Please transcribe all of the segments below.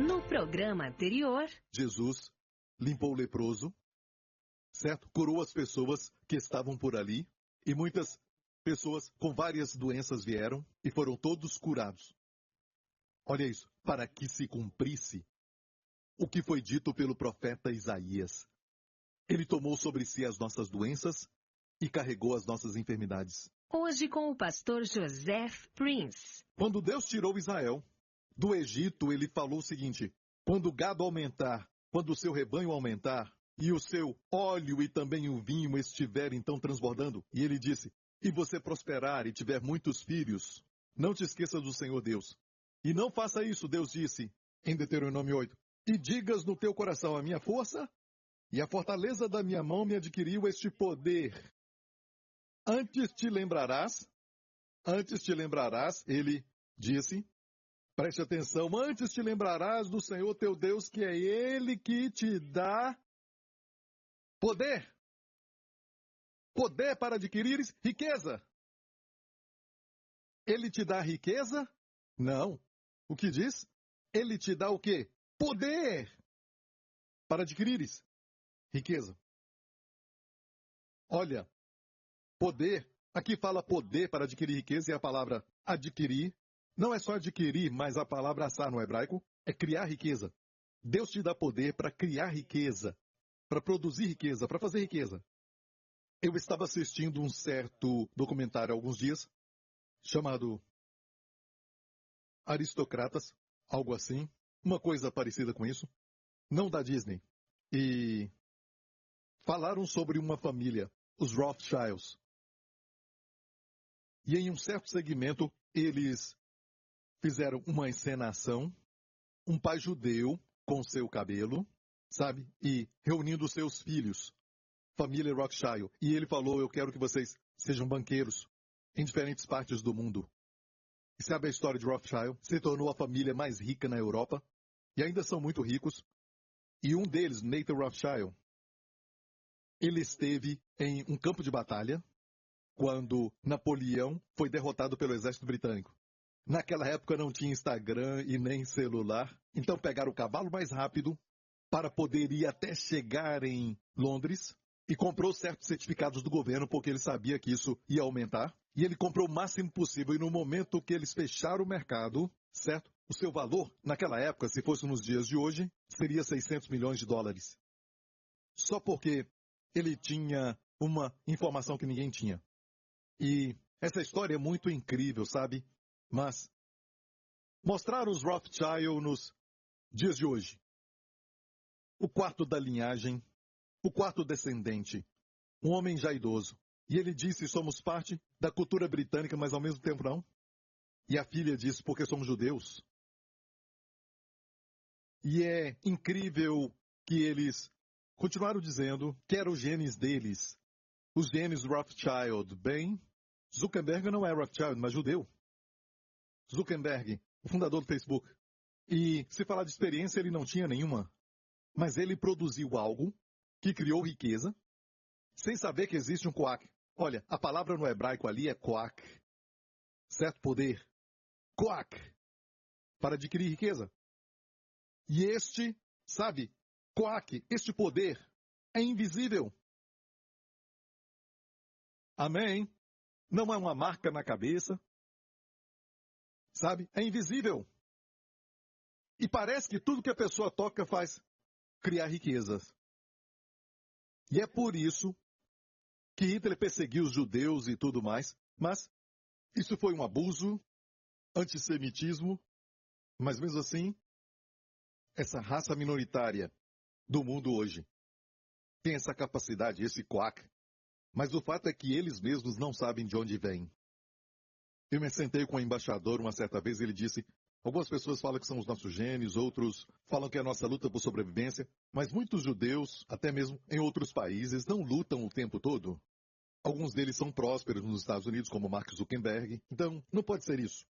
No programa anterior, Jesus limpou o leproso, certo? Curou as pessoas que estavam por ali, e muitas pessoas com várias doenças vieram e foram todos curados. Olha isso, para que se cumprisse o que foi dito pelo profeta Isaías. Ele tomou sobre si as nossas doenças e carregou as nossas enfermidades. hoje com o pastor Joseph Prince. Quando Deus tirou Israel do Egito, ele falou o seguinte: quando o gado aumentar, quando o seu rebanho aumentar, e o seu óleo e também o vinho estiverem então transbordando, e ele disse, e você prosperar e tiver muitos filhos, não te esqueça do Senhor Deus. E não faça isso, Deus disse, em Deuteronômio 8, e digas no teu coração, a minha força e a fortaleza da minha mão me adquiriu este poder. Antes te lembrarás, ele disse, preste atenção, antes te lembrarás do Senhor teu Deus, que é Ele que te dá poder. Poder para adquirires riqueza. Ele te dá riqueza? Não. O que diz? Ele te dá o quê? Poder para adquirires riqueza. Olha, poder, aqui fala poder para adquirir riqueza e a palavra adquirir não é só adquirir, mas a palavra assar no hebraico é criar riqueza. Deus te dá poder para criar riqueza, para produzir riqueza, para fazer riqueza. Eu estava assistindo um certo documentário há alguns dias, chamado Aristocratas, algo assim, uma coisa parecida com isso, não da Disney. E falaram sobre uma família, os Rothschilds. E em um certo segmento, eles fizeram uma encenação, um pai judeu com seu cabelo, sabe? E reunindo seus filhos, família Rothschild. E ele falou, eu quero que vocês sejam banqueiros em diferentes partes do mundo. E sabe a história de Rothschild? Se tornou a família mais rica na Europa. E ainda são muito ricos. E um deles, Nathan Rothschild, ele esteve em um campo de batalha quando Napoleão foi derrotado pelo exército britânico. Naquela época não tinha Instagram e nem celular. Então pegaram o cavalo mais rápido para poder ir até chegar em Londres e comprou certos certificados do governo porque ele sabia que isso ia aumentar. E ele comprou o máximo possível. E no momento que eles fecharam o mercado, certo? O seu valor, naquela época, se fosse nos dias de hoje, seria 600 milhões de dólares. Só porque ele tinha uma informação que ninguém tinha. E essa história é muito incrível, sabe? Mas mostrar os Rothschild nos dias de hoje. O quarto da linhagem, o quarto descendente, um homem já idoso. E ele disse, somos parte da cultura britânica, mas ao mesmo tempo não. E a filha disse, porque somos judeus. E é incrível que eles continuaram dizendo que eram os genes deles, os genes Rothschild. Bem, Zuckerberg não é Rothschild, mas judeu. Zuckerberg, o fundador do Facebook. E se falar de experiência, ele não tinha nenhuma. Mas ele produziu algo que criou riqueza, sem saber que existe um coac. Olha, a palavra no hebraico ali é coac. Certo? Poder. Coac. Para adquirir riqueza. E este, sabe, coac, este poder é invisível. Amém? Não é uma marca na cabeça. Sabe? É invisível. E parece que tudo que a pessoa toca faz criar riquezas. E é por isso que Hitler perseguiu os judeus e tudo mais. Mas isso foi um abuso, antissemitismo. Mas mesmo assim, essa raça minoritária do mundo hoje tem essa capacidade, esse coac. Mas o fato é que eles mesmos não sabem de onde vêm. Eu me sentei com o embaixador uma certa vez e ele disse, algumas pessoas falam que são os nossos genes, outros falam que é a nossa luta por sobrevivência, mas muitos judeus, até mesmo em outros países, não lutam o tempo todo. Alguns deles são prósperos nos Estados Unidos, como Mark Zuckerberg. Então, não pode ser isso.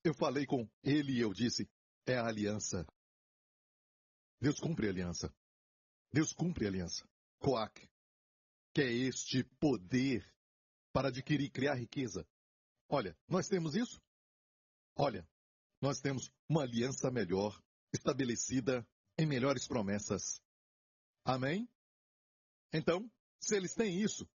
Eu falei com ele e eu disse, é a aliança. Deus cumpre a aliança. Deus cumpre a aliança. Coac, que é este poder para adquirir e criar riqueza. Olha, nós temos isso? Olha, nós temos uma aliança melhor estabelecida em melhores promessas. Amém? Então, se eles têm isso,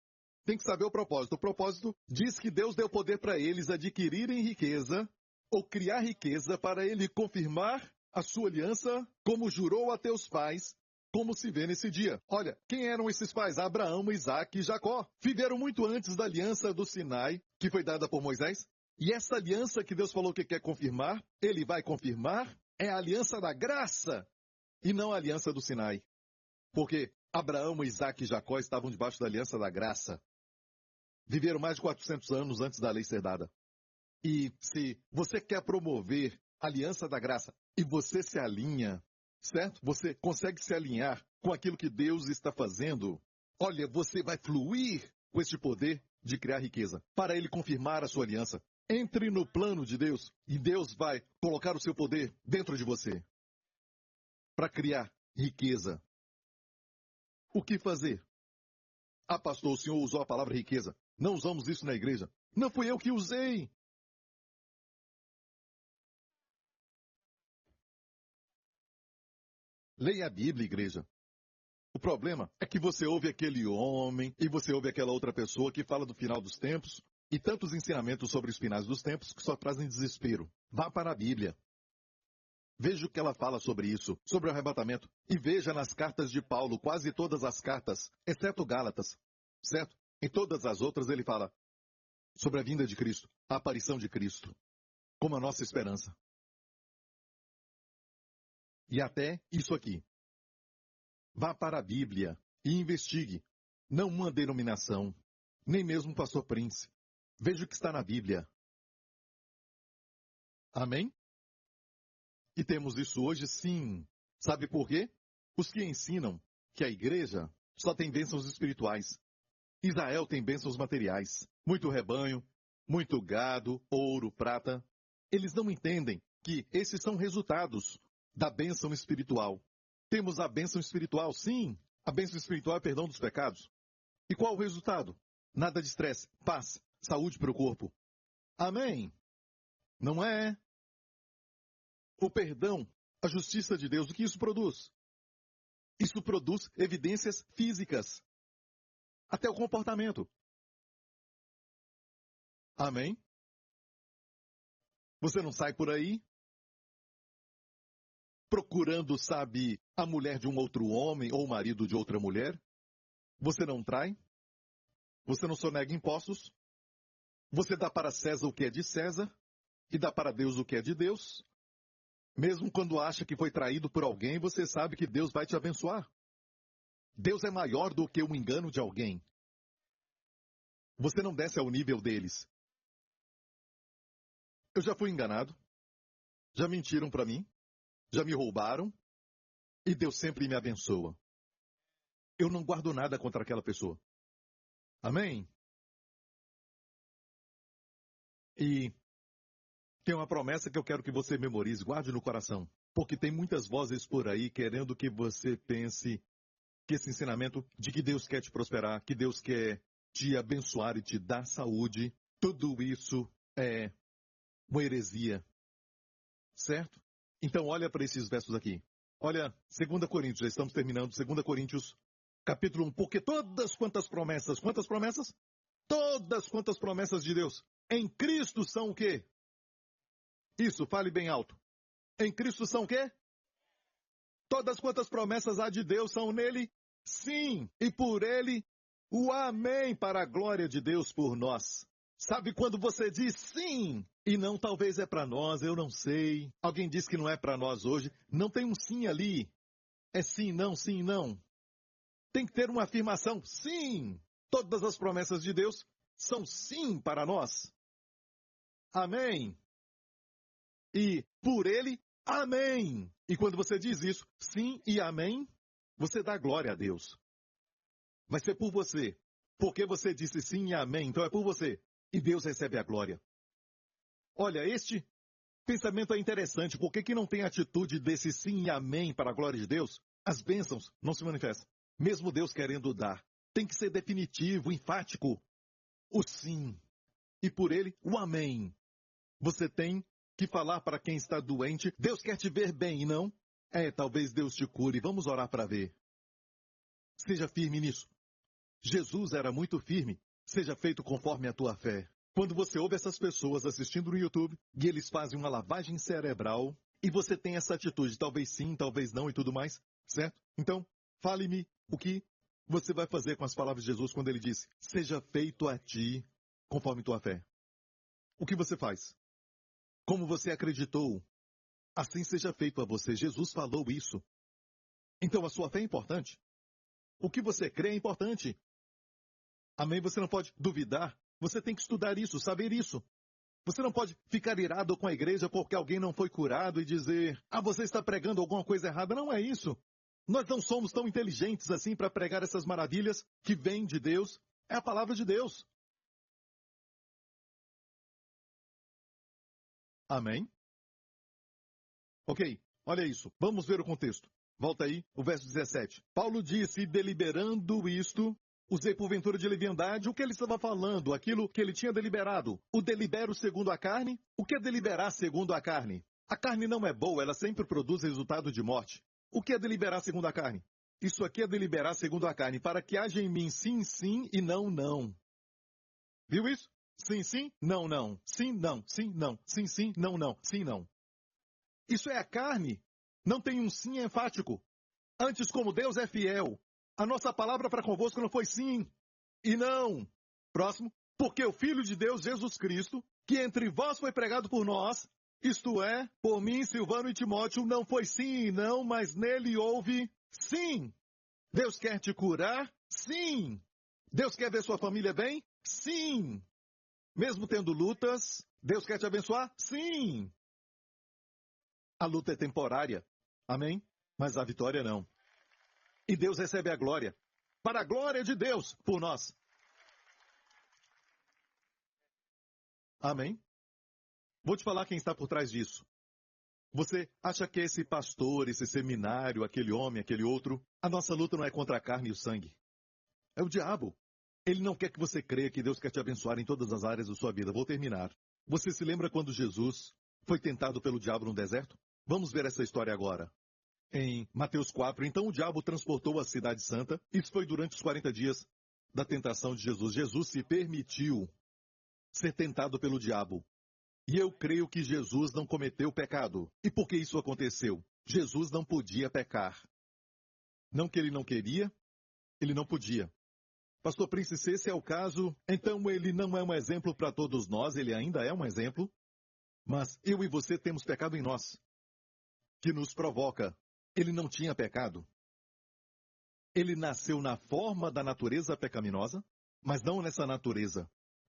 tem que saber o propósito. O propósito diz que Deus deu poder para eles adquirirem riqueza ou criar riqueza para ele confirmar a sua aliança, como jurou a teus pais, como se vê nesse dia. Olha, quem eram esses pais? Abraão, Isaque e Jacó. Viveram muito antes da aliança do Sinai, que foi dada por Moisés. E essa aliança que Deus falou que quer confirmar, ele vai confirmar, é a aliança da graça e não a aliança do Sinai. Porque Abraão, Isaque e Jacó estavam debaixo da aliança da graça. Viveram mais de 400 anos antes da lei ser dada. E se você quer promover a aliança da graça e você se alinha, certo? Você consegue se alinhar com aquilo que Deus está fazendo, olha, você vai fluir com este poder de criar riqueza, para ele confirmar a sua aliança. Entre no plano de Deus e Deus vai colocar o seu poder dentro de você para criar riqueza. O que fazer? Ah, pastor, o senhor usou a palavra riqueza. Não usamos isso na igreja. Não fui eu que usei. Leia a Bíblia, igreja. O problema é que você ouve aquele homem e você ouve aquela outra pessoa que fala do final dos tempos e tantos ensinamentos sobre os finais dos tempos que só trazem desespero. Vá para a Bíblia. Veja o que ela fala sobre isso, sobre o arrebatamento. E veja nas cartas de Paulo, quase todas as cartas, exceto Gálatas, certo? Em todas as outras ele fala sobre a vinda de Cristo, a aparição de Cristo, como a nossa esperança. E até isso aqui. Vá para a Bíblia e investigue. Não uma denominação, nem mesmo o pastor Prince. Veja o que está na Bíblia. Amém? E temos isso hoje, sim. Sabe por quê? Os que ensinam que a igreja só tem bênçãos espirituais. Israel tem bênçãos materiais. Muito rebanho, muito gado, ouro, prata. Eles não entendem que esses são resultados da bênção espiritual. Temos a bênção espiritual, sim. A bênção espiritual é perdão dos pecados. E qual o resultado? Nada de estresse, paz, saúde para o corpo. Amém? Não é? O perdão, a justiça de Deus, o que isso produz? Isso produz evidências físicas. Até o comportamento. Amém? Você não sai por aí procurando, sabe, a mulher de um outro homem ou o marido de outra mulher? Você não trai? Você não sonega impostos? Você dá para César o que é de César e dá para Deus o que é de Deus? Mesmo quando acha que foi traído por alguém, você sabe que Deus vai te abençoar. Deus é maior do que o engano de alguém. Você não desce ao nível deles. Eu já fui enganado. Já mentiram para mim. Já me roubaram. E Deus sempre me abençoa. Eu não guardo nada contra aquela pessoa. Amém? E tem uma promessa que eu quero que você memorize, guarde no coração. Porque tem muitas vozes por aí querendo que você pense que esse ensinamento de que Deus quer te prosperar, que Deus quer te abençoar e te dar saúde, tudo isso é uma heresia. Certo? Então olha para esses versos aqui. Olha, 2 Coríntios, já estamos terminando, 2 Coríntios, capítulo 1. Porque quantas promessas? Quantas promessas? Quantas promessas de Deus? Em Cristo são o quê? Isso, fale bem alto. Em Cristo são o quê? Todas quantas promessas há de Deus são nele? Sim, e por ele, o amém para a glória de Deus por nós. Sabe quando você diz sim, e não talvez é para nós, eu não sei. Alguém diz que não é para nós hoje, não tem um sim ali. É sim, não, sim, não. Tem que ter uma afirmação, sim. Todas as promessas de Deus são sim para nós. Amém. E por ele, amém. E quando você diz isso, sim e amém, você dá glória a Deus. Vai ser por você. Porque você disse sim e amém, então é por você. E Deus recebe a glória. Olha, este pensamento é interessante. Por que não tem atitude desse sim e amém para a glória de Deus? As bênçãos não se manifestam. Mesmo Deus querendo dar. Tem que ser definitivo, enfático. O sim. E por ele, o amém. Você tem que falar para quem está doente, Deus quer te ver bem e não Talvez Deus te cure, vamos orar para ver. Seja firme nisso. Jesus era muito firme. Seja feito conforme a tua fé. Quando você ouve essas pessoas assistindo no YouTube e eles fazem uma lavagem cerebral e você tem essa atitude, talvez sim, talvez não e tudo mais, certo? Então, fale-me o que você vai fazer com as palavras de Jesus quando ele disse, seja feito a ti conforme tua fé. O que você faz? Como você acreditou, assim seja feito a você. Jesus falou isso. Então a sua fé é importante. O que você crê é importante. Amém? Você não pode duvidar. Você tem que estudar isso, saber isso. Você não pode ficar irado com a igreja porque alguém não foi curado e dizer, você está pregando alguma coisa errada. Não é isso. Nós não somos tão inteligentes assim para pregar essas maravilhas que vêm de Deus. É a palavra de Deus. Amém? Ok, olha isso. Vamos ver o contexto. Volta aí, o verso 17. Paulo disse, deliberando isto, usei porventura de leviandade. O que ele estava falando? Aquilo que ele tinha deliberado. O delibero segundo a carne? O que é deliberar segundo a carne? A carne não é boa, ela sempre produz resultado de morte. O que é deliberar segundo a carne? Isso aqui é deliberar segundo a carne, para que haja em mim sim, sim e não, não. Viu isso? Sim, sim, não, não. Sim, não, sim, não. Sim, sim, não, não. Sim, não. Isso é a carne. Não tem um sim enfático. Antes, como Deus é fiel, a nossa palavra para convosco não foi sim e não. Próximo. Porque o Filho de Deus, Jesus Cristo, que entre vós foi pregado por nós, isto é, por mim, Silvano e Timóteo, não foi sim e não, mas nele houve sim. Deus quer te curar? Sim. Deus quer ver sua família bem? Sim. Mesmo tendo lutas, Deus quer te abençoar? Sim. A luta é temporária. Amém? Mas a vitória não. E Deus recebe a glória. Para a glória de Deus, por nós. Amém? Vou te falar quem está por trás disso. Você acha que esse pastor, esse seminário, aquele homem, aquele outro, a nossa luta não é contra a carne e o sangue. É o diabo. Ele não quer que você creia que Deus quer te abençoar em todas as áreas da sua vida. Vou terminar. Você se lembra quando Jesus foi tentado pelo diabo no deserto? Vamos ver essa história agora. Em Mateus 4, então o diabo transportou a cidade santa. Isso foi durante os 40 dias da tentação de Jesus. Jesus se permitiu ser tentado pelo diabo. E eu creio que Jesus não cometeu pecado. E por que isso aconteceu? Jesus não podia pecar. Não que ele não queria, ele não podia. Pastor Prince, se esse é o caso, então ele não é um exemplo para todos nós, ele ainda é um exemplo. Mas eu e você temos pecado em nós, que nos provoca. Ele não tinha pecado. Ele nasceu na forma da natureza pecaminosa, mas não nessa natureza.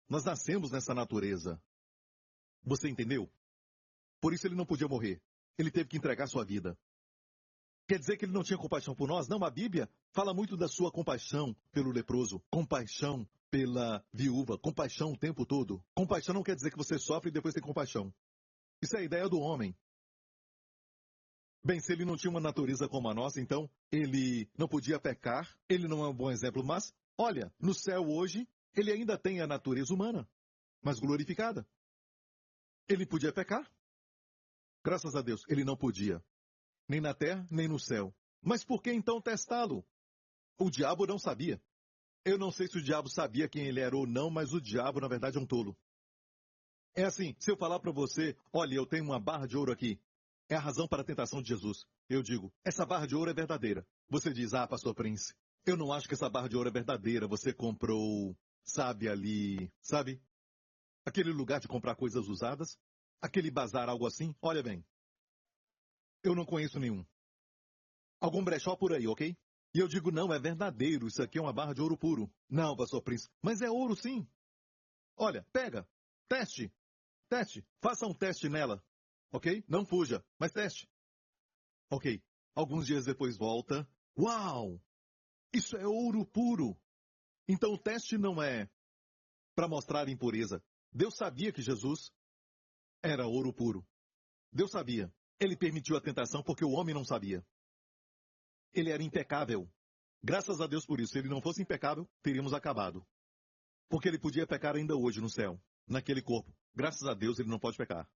Nós nascemos nessa natureza. Você entendeu? Por isso ele não podia morrer. Ele teve que entregar sua vida. Quer dizer que ele não tinha compaixão por nós? Não, a Bíblia fala muito da sua compaixão pelo leproso, compaixão pela viúva, compaixão o tempo todo. Compaixão não quer dizer que você sofre e depois tem compaixão. Isso é a ideia do homem. Bem, se ele não tinha uma natureza como a nossa, então ele não podia pecar, ele não é um bom exemplo, mas, olha, no céu hoje, ele ainda tem a natureza humana, mas glorificada. Ele podia pecar? Graças a Deus, ele não podia. Nem na terra, nem no céu. Mas por que então testá-lo? O diabo não sabia. Eu não sei se o diabo sabia quem ele era ou não, mas o diabo, na verdade, é um tolo. É assim, se eu falar para você, olha, eu tenho uma barra de ouro aqui. É a razão para a tentação de Jesus. Eu digo, essa barra de ouro é verdadeira. Você diz, pastor Prince, eu não acho que essa barra de ouro é verdadeira. Você comprou, sabe, ali, sabe? Aquele lugar de comprar coisas usadas? Aquele bazar, algo assim? Olha bem. Eu não conheço nenhum. Algum brechó por aí, ok? E eu digo, não, é verdadeiro. Isso aqui é uma barra de ouro puro. Não, pastor Prince, mas é ouro sim. Olha, pega, teste, faça um teste nela. Ok? Não fuja, mas teste. Ok. Alguns dias depois volta. Uau! Isso é ouro puro. Então o teste não é para mostrar impureza. Deus sabia que Jesus era ouro puro. Deus sabia. Ele permitiu a tentação porque o homem não sabia. Ele era impecável. Graças a Deus por isso. Se ele não fosse impecável, teríamos acabado. Porque ele podia pecar ainda hoje no céu, naquele corpo. Graças a Deus ele não pode pecar.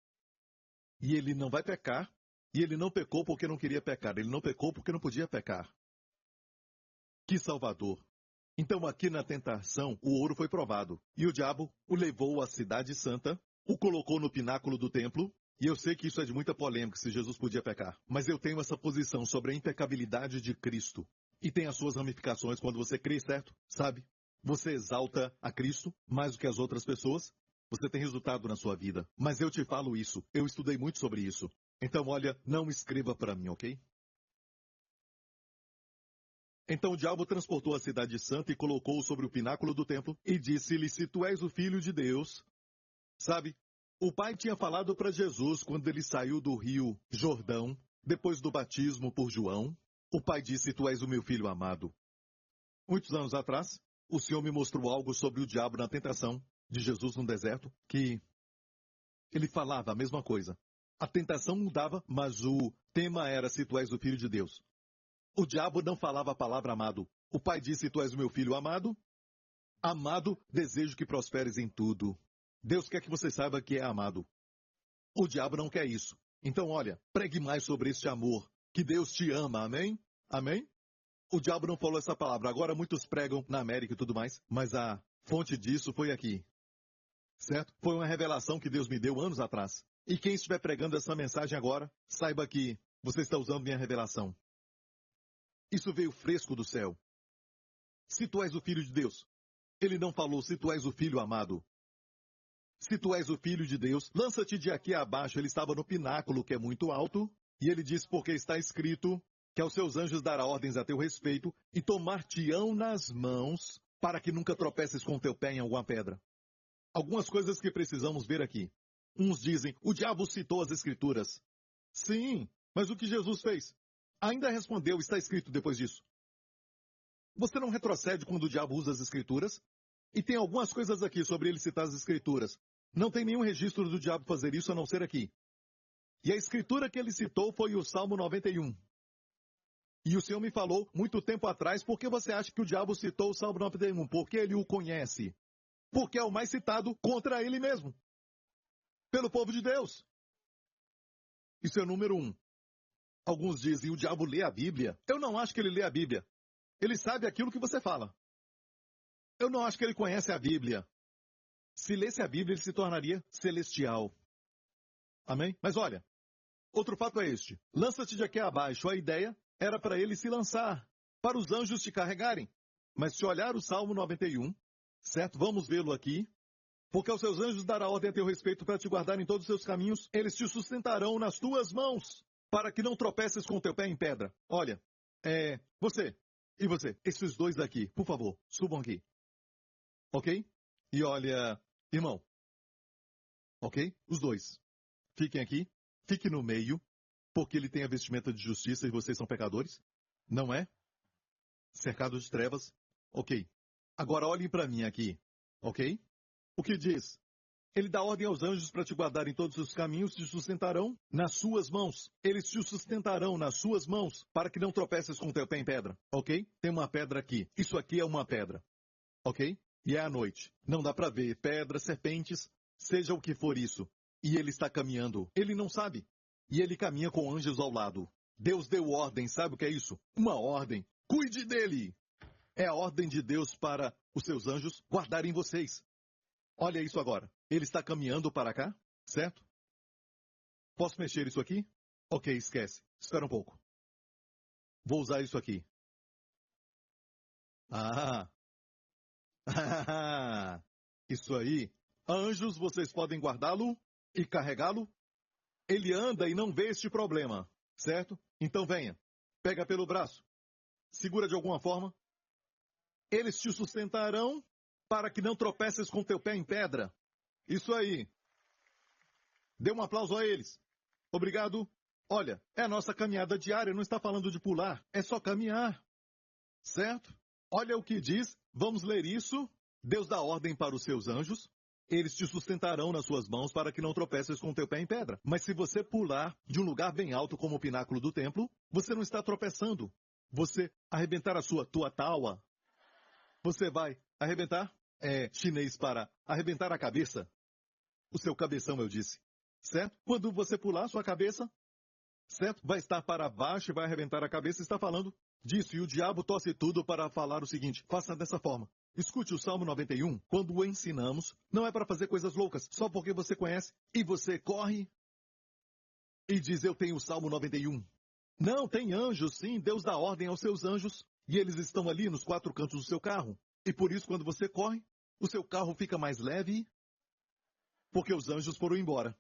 E ele não vai pecar, E ele não pecou porque não queria pecar. Ele não pecou porque não podia pecar. Que Salvador! Então aqui na tentação, o ouro foi provado. E o diabo o levou à cidade santa, o colocou no pináculo do templo. E eu sei que isso é de muita polêmica, se Jesus podia pecar. Mas eu tenho essa posição sobre a impecabilidade de Cristo. E tem as suas ramificações quando você crê, certo? Sabe? Você exalta a Cristo mais do que as outras pessoas. Você tem resultado na sua vida. Mas eu te falo isso. Eu estudei muito sobre isso. Então, olha, não escreva para mim, ok? Então o diabo transportou a cidade santa e colocou-o sobre o pináculo do templo e disse-lhe, se tu és o filho de Deus. Sabe, o pai tinha falado para Jesus quando ele saiu do rio Jordão, depois do batismo por João. O pai disse, tu és o meu filho amado. Muitos anos atrás, o Senhor me mostrou algo sobre o diabo na tentação de Jesus no deserto, que ele falava a mesma coisa. A tentação mudava, mas o tema era se tu és o filho de Deus. O diabo não falava a palavra amado. O pai disse, tu és o meu filho amado. Amado, desejo que prosperes em tudo. Deus quer que você saiba que é amado. O diabo não quer isso. Então, olha, pregue mais sobre este amor. Que Deus te ama, amém? Amém? O diabo não falou essa palavra. Agora muitos pregam na América e tudo mais, mas a fonte disso foi aqui. Certo? Foi uma revelação que Deus me deu anos atrás. E quem estiver pregando essa mensagem agora, saiba que você está usando minha revelação. Isso veio fresco do céu. Se tu és o filho de Deus. Ele não falou se tu és o filho amado. Se tu és o filho de Deus, lança-te de aqui abaixo. Ele estava no pináculo, que é muito alto, e ele disse, porque está escrito que aos seus anjos dará ordens a teu respeito, e tomar-te-ão nas mãos, para que nunca tropeces com teu pé em alguma pedra. Algumas coisas que precisamos ver aqui. Uns dizem, o diabo citou as escrituras. Sim, mas o que Jesus fez? Ainda respondeu, está escrito depois disso. Você não retrocede quando o diabo usa as escrituras? E tem algumas coisas aqui sobre ele citar as escrituras. Não tem nenhum registro do diabo fazer isso a não ser aqui. E a escritura que ele citou foi o Salmo 91. E o Senhor me falou muito tempo atrás, por que você acha que o diabo citou o Salmo 91? Porque ele o conhece. Porque é o mais citado contra ele mesmo. Pelo povo de Deus. Isso é número 1. Alguns dizem, o diabo lê a Bíblia. Eu não acho que ele lê a Bíblia. Ele sabe aquilo que você fala. Eu não acho que ele conhece a Bíblia. Se lesse a Bíblia, ele se tornaria celestial. Amém? Mas olha, outro fato é este. Lança-te de aqui abaixo. A ideia era para ele se lançar, para os anjos te carregarem. Mas se olhar o Salmo 91, certo? Vamos vê-lo aqui. Porque aos seus anjos dará ordem a teu respeito para te guardar em todos os seus caminhos. Eles te sustentarão nas tuas mãos, para que não tropeces com teu pé em pedra. Olha, você e você, esses dois daqui, por favor, subam aqui. Ok? E olha, irmão. Ok? Os dois. Fiquem aqui. Fique no meio. Porque ele tem a vestimenta de justiça e vocês são pecadores? Não é? Cercado de trevas? Ok. Agora olhem para mim aqui. Ok? O que diz? Ele dá ordem aos anjos para te guardar em todos os caminhos, te sustentarão nas suas mãos. Eles te sustentarão nas suas mãos, para que não tropeces com teu pé em pedra. Ok? Tem uma pedra aqui. Isso aqui é uma pedra. Ok? E é à noite. Não dá para ver pedras, serpentes, seja o que for isso. E ele está caminhando. Ele não sabe. E ele caminha com anjos ao lado. Deus deu ordem, sabe o que é isso? Uma ordem. Cuide dele! É a ordem de Deus para os seus anjos guardarem vocês. Olha isso agora. Ele está caminhando para cá, certo? Posso mexer isso aqui? Ok, esquece. Espera um pouco. Vou usar isso aqui. Ah! Isso aí. Anjos, vocês podem guardá-lo e carregá-lo? Ele anda e não vê este problema, certo? Então venha. Pega pelo braço. Segura de alguma forma. Eles te sustentarão para que não tropeces com teu pé em pedra. Isso aí. Dê um aplauso a eles. Obrigado. Olha, é a nossa caminhada diária, não está falando de pular, é só caminhar. Certo? Olha o que diz, vamos ler isso. Deus dá ordem para os seus anjos. Eles te sustentarão nas suas mãos para que não tropeces com teu pé em pedra. Mas se você pular de um lugar bem alto como o pináculo do templo, você não está tropeçando. Você arrebentar a sua taua. Você vai arrebentar? É chinês para arrebentar a cabeça. O seu cabeção, eu disse. Certo? Quando você pular, sua cabeça certo? Vai estar para baixo e vai arrebentar a cabeça. Está falando disso. E o diabo torce tudo para falar o seguinte: faça dessa forma. Escute o Salmo 91. Quando o ensinamos, não é para fazer coisas loucas, só porque você conhece e você corre e diz: eu tenho o Salmo 91. Não, tem anjos, sim. Deus dá ordem aos seus anjos e eles estão ali nos 4 cantos do seu carro. E por isso, quando você corre, o seu carro fica mais leve porque os anjos foram embora.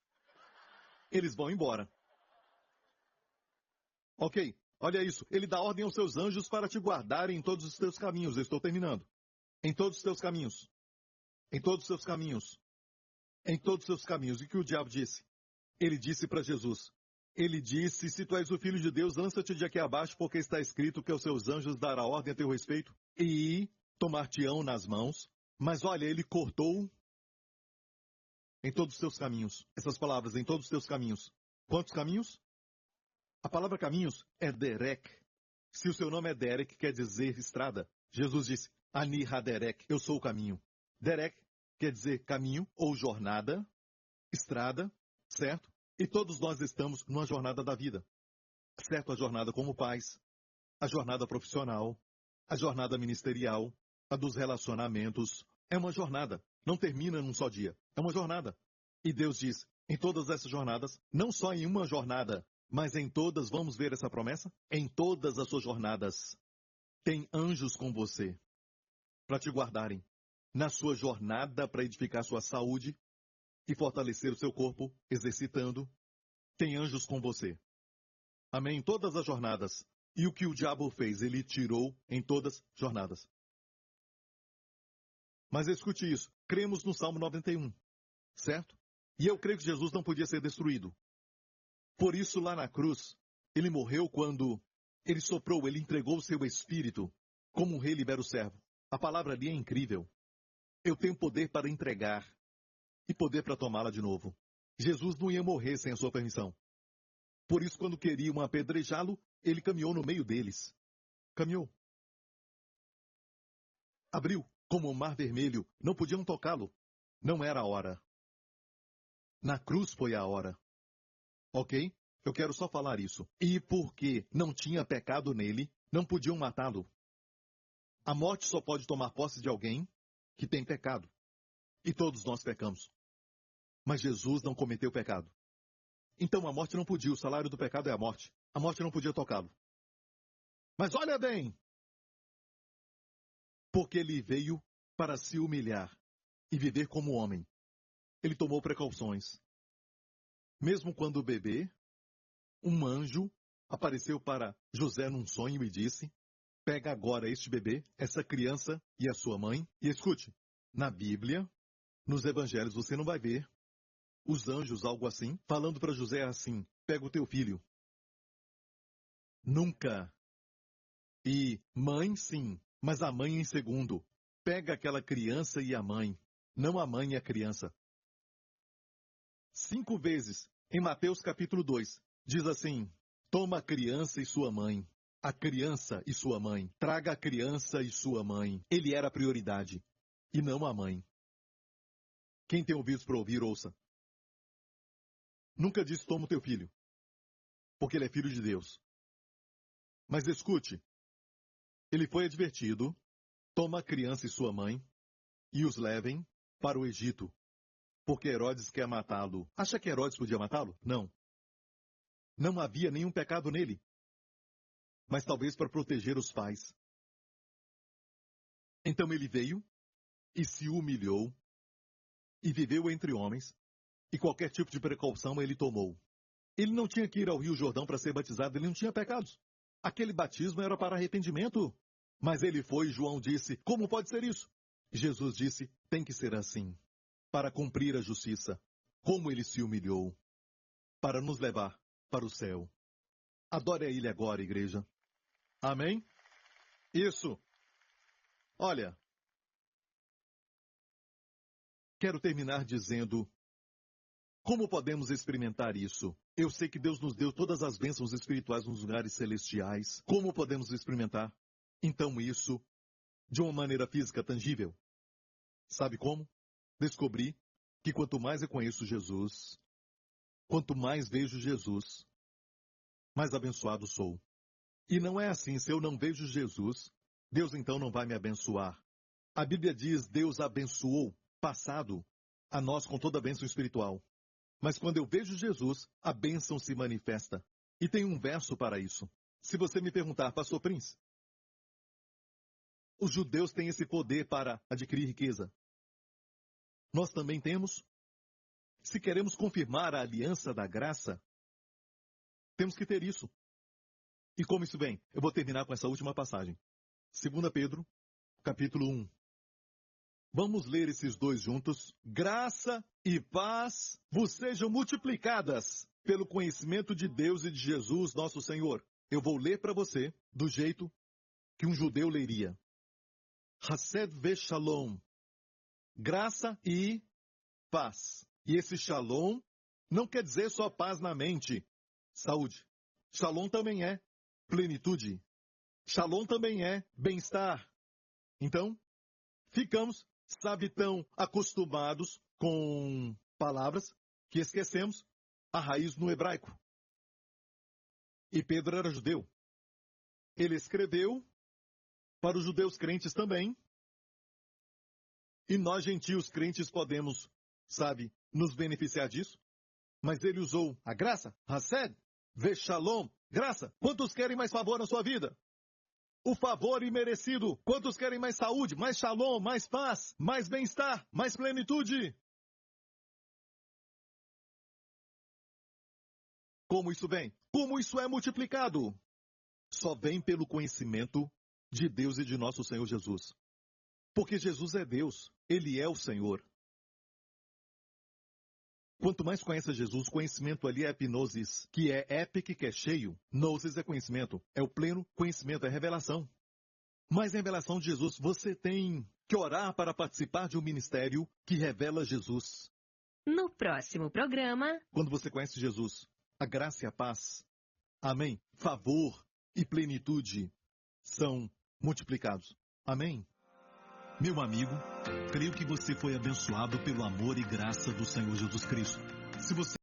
Eles vão embora. Ok, olha isso. Ele dá ordem aos seus anjos para te guardarem em todos os teus caminhos. Eu estou terminando. Em todos os teus caminhos. Em todos os seus caminhos. Em todos os seus caminhos. E o que o diabo disse? Ele disse para Jesus. Ele disse: se tu és o filho de Deus, lança-te de aqui abaixo, porque está escrito que aos seus anjos dará ordem a teu respeito e tomar-te-ão nas mãos. Mas olha, ele cortou em todos os teus caminhos. Essas palavras, em todos os teus caminhos. Quantos caminhos? A palavra caminhos é derek. Se o seu nome é Derek, quer dizer estrada. Jesus disse: Ani Haderek, eu sou o caminho. Derek quer dizer caminho ou jornada, estrada, certo? E todos nós estamos numa jornada da vida. Certo? A jornada como pais, a jornada profissional, a jornada ministerial, a dos relacionamentos. É uma jornada. Não termina num só dia. É uma jornada. E Deus diz: em todas essas jornadas, não só em uma jornada, mas em todas, vamos ver essa promessa? Em todas as suas jornadas, tem anjos com você para te guardarem. Na sua jornada para edificar sua saúde e fortalecer o seu corpo, exercitando, tem anjos com você. Amém? Em todas as jornadas. E o que o diabo fez? Ele tirou em todas as jornadas. Mas escute isso. Cremos no Salmo 91, certo? E eu creio que Jesus não podia ser destruído. Por isso, lá na cruz, ele morreu quando ele soprou, ele entregou o seu espírito, como um rei libera o servo. A palavra ali é incrível. Eu tenho poder para entregar e poder para tomá-la de novo. Jesus não ia morrer sem a sua permissão. Por isso, quando queriam apedrejá-lo, ele caminhou no meio deles. Caminhou. Abriu, como o mar vermelho. Não podiam tocá-lo. Não era a hora. Na cruz foi a hora. Ok? Eu quero só falar isso. E porque não tinha pecado nele, não podiam matá-lo. A morte só pode tomar posse de alguém que tem pecado. E todos nós pecamos. Mas Jesus não cometeu pecado. Então a morte não podia. O salário do pecado é a morte. A morte não podia tocá-lo. Mas olha bem! Porque ele veio para se humilhar e viver como homem. Ele tomou precauções. Mesmo quando bebê, um anjo apareceu para José num sonho e disse: pega agora este bebê, essa criança e a sua mãe, e escute, na Bíblia, nos evangelhos você não vai ver os anjos, algo assim, falando para José assim: pega o teu filho. Nunca. E mãe, sim, mas a mãe em segundo. Pega aquela criança e a mãe, não a mãe e a criança. 5 vezes, em Mateus capítulo 2, diz assim: toma a criança e sua mãe. A criança e sua mãe. Traga a criança e sua mãe. Ele era a prioridade, e não a mãe. Quem tem ouvidos para ouvir, ouça. Nunca disse toma o teu filho, porque ele é filho de Deus. Mas escute, ele foi advertido: toma a criança e sua mãe, e os levem para o Egito, porque Herodes quer matá-lo. Acha que Herodes podia matá-lo? Não. Não havia nenhum pecado nele. Mas talvez para proteger os pais. Então ele veio e se humilhou e viveu entre homens, e qualquer tipo de precaução ele tomou. Ele não tinha que ir ao Rio Jordão para ser batizado, ele não tinha pecados. Aquele batismo era para arrependimento. Mas ele foi e João disse: como pode ser isso? Jesus disse: tem que ser assim, para cumprir a justiça. Como ele se humilhou, para nos levar para o céu. Adore a ele agora, igreja. Amém? Isso. Olha, quero terminar dizendo: como podemos experimentar isso? Eu sei que Deus nos deu todas as bênçãos espirituais nos lugares celestiais. Como podemos experimentar? Então isso, de uma maneira física tangível. Sabe como? Descobri que quanto mais eu conheço Jesus, quanto mais vejo Jesus, mais abençoado sou. E não é assim, se eu não vejo Jesus, Deus então não vai me abençoar. A Bíblia diz, Deus abençoou, passado, a nós com toda a bênção espiritual. Mas quando eu vejo Jesus, a bênção se manifesta. E tem um verso para isso. Se você me perguntar, Pastor Prince, os judeus têm esse poder para adquirir riqueza. Nós também temos. Se queremos confirmar a aliança da graça, temos que ter isso. E como isso vem? Eu vou terminar com essa última passagem. 2 Pedro, capítulo 1. Vamos ler esses dois juntos. Graça e paz vos sejam multiplicadas pelo conhecimento de Deus e de Jesus, nosso Senhor. Eu vou ler para você do jeito que um judeu leria. Hased ve shalom. Graça e paz. E esse shalom não quer dizer só paz na mente, saúde. Shalom também é plenitude. Shalom também é bem-estar. Então, ficamos, tão acostumados com palavras que esquecemos a raiz no hebraico. E Pedro era judeu. Ele escreveu para os judeus crentes também. E nós, gentios crentes, podemos, nos beneficiar disso. Mas ele usou a graça, Hased, ve shalom, graça. Quantos querem mais favor na sua vida? O favor imerecido. Quantos querem mais saúde, mais shalom, mais paz, mais bem-estar, mais plenitude? Como isso vem? Como isso é multiplicado? Só vem pelo conhecimento de Deus e de nosso Senhor Jesus. Porque Jesus é Deus, Ele é o Senhor. Quanto mais conhece Jesus, conhecimento ali é epinosis, que é epic, que é cheio. Gnosis é conhecimento, é o pleno conhecimento, é revelação. Mas a revelação de Jesus, você tem que orar para participar de um ministério que revela Jesus. No próximo programa... Quando você conhece Jesus, a graça e a paz, amém, favor e plenitude são multiplicados. Amém? Meu amigo, creio que você foi abençoado pelo amor e graça do Senhor Jesus Cristo. Se você